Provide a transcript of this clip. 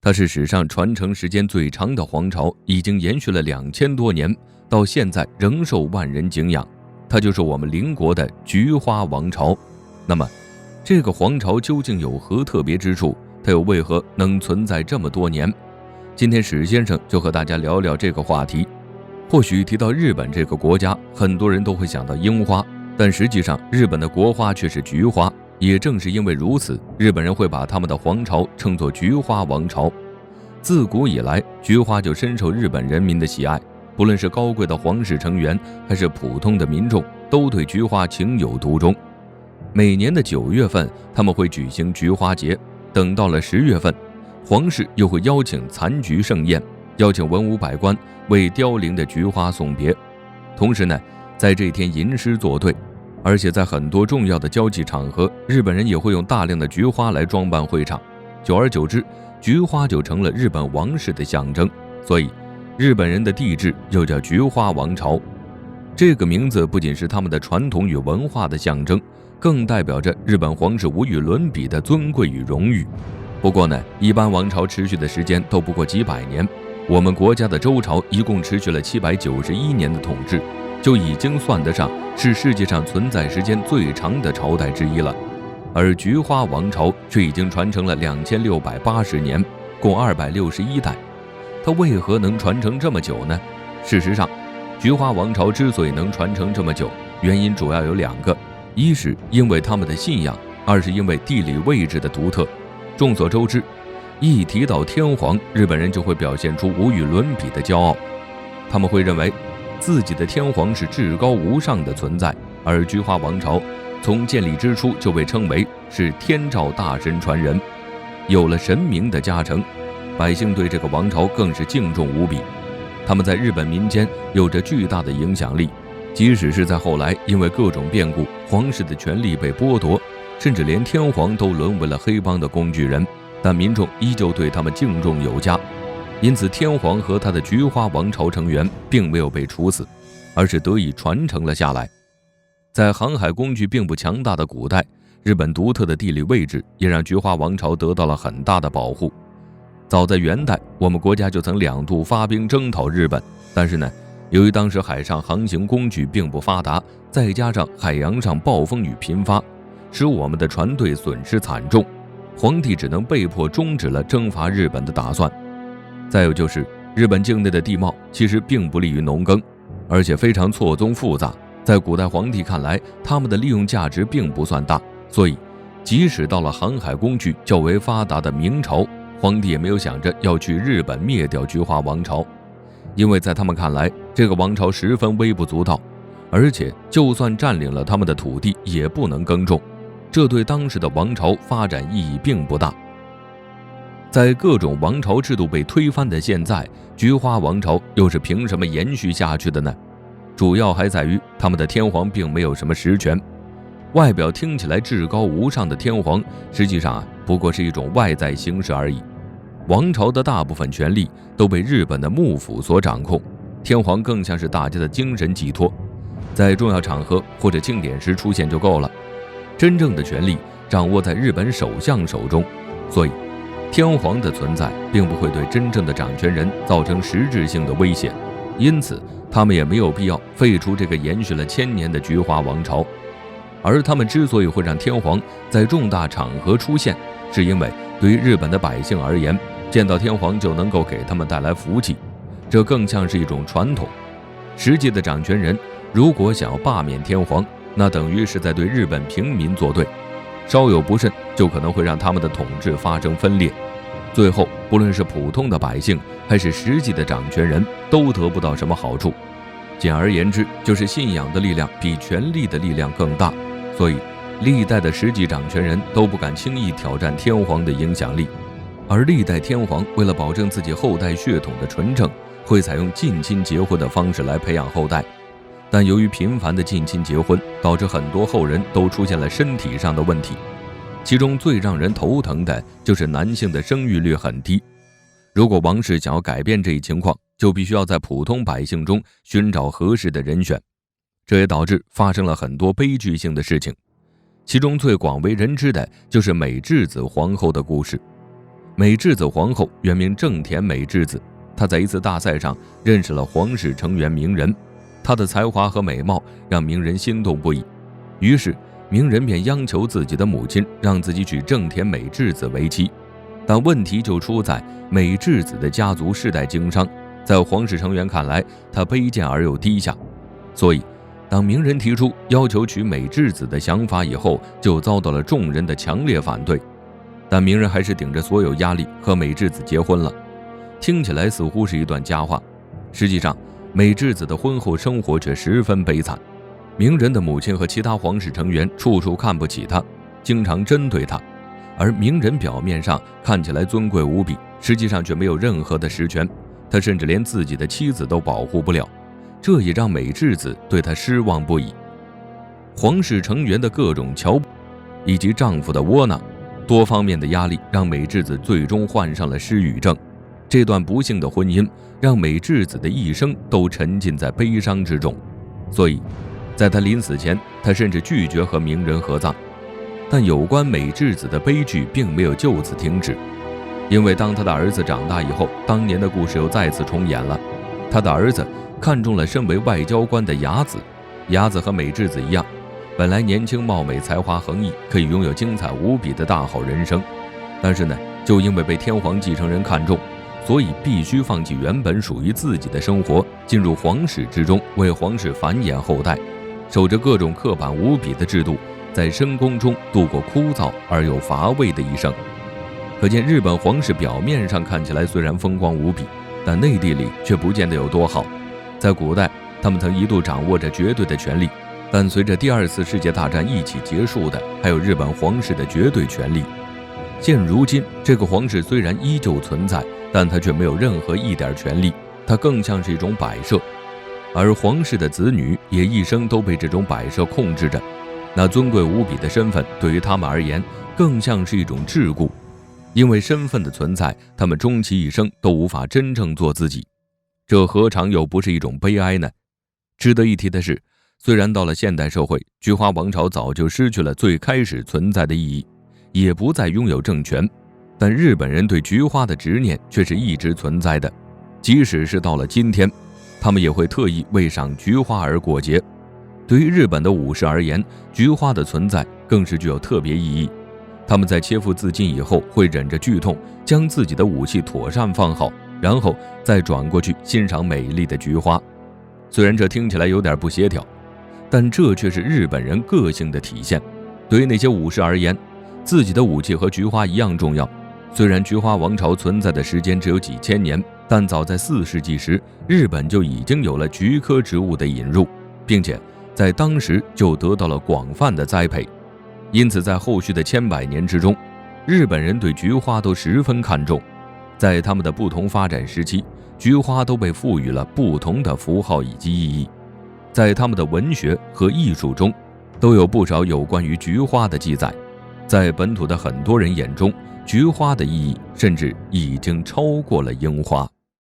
它是史上传承时间最长的皇朝，已经延续了2000多年，到现在仍受万人敬仰。它就是我们邻国的菊花王朝。那么这个皇朝究竟有何特别之处？它又为何能存在这么多年？今天史先生就和大家聊聊这个话题。或许提到日本这个国家，很多人都会想到樱花，但实际上日本的国花却是菊花。也正是因为如此，日本人会把他们的皇朝称作菊花王朝。自古以来，菊花就深受日本人民的喜爱，不论是高贵的皇室成员还是普通的民众，都对菊花情有独钟。每年的9月份他们会举行菊花节，等到了10月份，皇室又会邀请残菊盛宴，邀请文武百官为凋零的菊花送别。同时呢，在这天吟诗作对，而且在很多重要的交际场合，日本人也会用大量的菊花来装扮会场。久而久之，菊花就成了日本王室的象征，所以日本人的帝制又叫菊花王朝。这个名字不仅是他们的传统与文化的象征，更代表着日本皇室无与伦比的尊贵与荣誉。不过呢，一般王朝持续的时间都不过几百年，我们国家的周朝一共持续了791年的统治，就已经算得上是世界上存在时间最长的朝代之一了。而菊花王朝却已经传承了2680年，共261代。它为何能传承这么久呢？事实上，菊花王朝之所以能传承这么久，原因主要有2个，一是因为他们的信仰，二是因为地理位置的独特。众所周知，一提到天皇，日本人就会表现出无与伦比的骄傲，他们会认为自己的天皇是至高无上的存在，而菊花王朝从建立之初就被称为是天照大神传人。有了神明的加成，百姓对这个王朝更是敬重无比。他们在日本民间有着巨大的影响力，即使是在后来因为各种变故，皇室的权力被剥夺，甚至连天皇都沦为了黑帮的工具人，但民众依旧对他们敬重有加。因此天皇和他的菊花王朝成员并没有被处死，而是得以传承了下来。在航海工具并不强大的古代，日本独特的地理位置也让菊花王朝得到了很大的保护。早在元代，我们国家就曾2度发兵征讨日本，但是呢，由于当时海上航行工具并不发达，再加上海洋上暴风雨频发，使我们的船队损失惨重，皇帝只能被迫终止了征伐日本的打算。再有就是日本境内的地貌其实并不利于农耕，而且非常错综复杂，在古代皇帝看来，他们的利用价值并不算大，所以即使到了航海工具较为发达的明朝，皇帝也没有想着要去日本灭掉菊花王朝，因为在他们看来，这个王朝十分微不足道，而且就算占领了他们的土地也不能耕种，这对当时的王朝发展意义并不大。在各种王朝制度被推翻的现在，菊花王朝又是凭什么延续下去的呢？主要还在于他们的天皇并没有什么实权，外表听起来至高无上的天皇，实际上不过是一种外在形式而已。王朝的大部分权力都被日本的幕府所掌控，天皇更像是大家的精神寄托，在重要场合或者庆典时出现就够了。真正的权力掌握在日本首相手中，所以天皇的存在并不会对真正的掌权人造成实质性的威胁，因此他们也没有必要废除这个延续了1000年的菊花王朝。而他们之所以会让天皇在重大场合出现，是因为对于日本的百姓而言，见到天皇就能够给他们带来福气，这更像是一种传统。实际的掌权人如果想要罢免天皇，那等于是在对日本平民作对，稍有不慎就可能会让他们的统治发生分裂，最后不论是普通的百姓还是实际的掌权人都得不到什么好处。简而言之，就是信仰的力量比权力的力量更大，所以历代的实际掌权人都不敢轻易挑战天皇的影响力。而历代天皇为了保证自己后代血统的纯正，会采用近亲结婚的方式来培养后代，但由于频繁的近亲结婚，导致很多后人都出现了身体上的问题，其中最让人头疼的就是男性的生育率很低。如果王室想要改变这一情况，就必须要在普通百姓中寻找合适的人选，这也导致发生了很多悲剧性的事情，其中最广为人知的就是美智子皇后的故事。美智子皇后原名正田美智子，她在一次大赛上认识了皇室成员鸣人，她的才华和美貌让鸣人心动不已，于是鸣人便央求自己的母亲让自己娶正田美智子为妻。但问题就出在美智子的家族世代经商，在皇室成员看来，她卑贱而又低下，所以当鸣人提出要求娶美智子的想法以后，就遭到了众人的强烈反对。但鸣人还是顶着所有压力和美智子结婚了。听起来似乎是一段佳话，实际上美智子的婚后生活却十分悲惨。鸣人的母亲和其他皇室成员处处看不起她，经常针对她，而鸣人表面上看起来尊贵无比，实际上却没有任何的实权，他甚至连自己的妻子都保护不了，这也让美智子对他失望不已。皇室成员的各种瞧不以及丈夫的窝囊，多方面的压力让美智子最终患上了失语症。这段不幸的婚姻让美智子的一生都沉浸在悲伤之中，所以在她临死前，她甚至拒绝和鸣人合葬。但有关美智子的悲剧并没有就此停止，因为当她的儿子长大以后，当年的故事又再次重演了。她的儿子看中了身为外交官的雅子，雅子和美智子一样，本来年轻貌美，才华横溢，可以拥有精彩无比的大好人生，但是呢，就因为被天皇继承人看中，所以必须放弃原本属于自己的生活，进入皇室之中，为皇室繁衍后代，守着各种刻板无比的制度，在深宫中度过枯燥而又乏味的一生。可见日本皇室表面上看起来虽然风光无比，但内地里却不见得有多好。在古代，他们曾一度掌握着绝对的权力，但随着第二次世界大战一起结束的，还有日本皇室的绝对权力。现如今，这个皇室虽然依旧存在，但它却没有任何一点权力，它更像是一种摆设，而皇室的子女也一生都被这种摆设控制着。那尊贵无比的身份对于他们而言，更像是一种桎梏，因为身份的存在，他们终其一生都无法真正做自己，这何尝又不是一种悲哀呢？值得一提的是，虽然到了现代社会，菊花王朝早就失去了最开始存在的意义，也不再拥有政权，但日本人对菊花的执念却是一直存在的。即使是到了今天，他们也会特意为赏菊花而过节。对于日本的武士而言，菊花的存在更是具有特别意义。他们在切腹自尽以后，会忍着剧痛将自己的武器妥善放好，然后再转过去欣赏美丽的菊花。虽然这听起来有点不协调，但这却是日本人个性的体现。对于那些武士而言，自己的武器和菊花一样重要。虽然菊花王朝存在的时间只有几千年，但早在4世纪时，日本就已经有了菊科植物的引入，并且在当时就得到了广泛的栽培。因此在后续的千百年之中，日本人对菊花都十分看重。在他们的不同发展时期，菊花都被赋予了不同的符号以及意义。在他们的文学和艺术中，都有不少有关于菊花的记载。在本土的很多人眼中，菊花的意义甚至已经超过了樱花。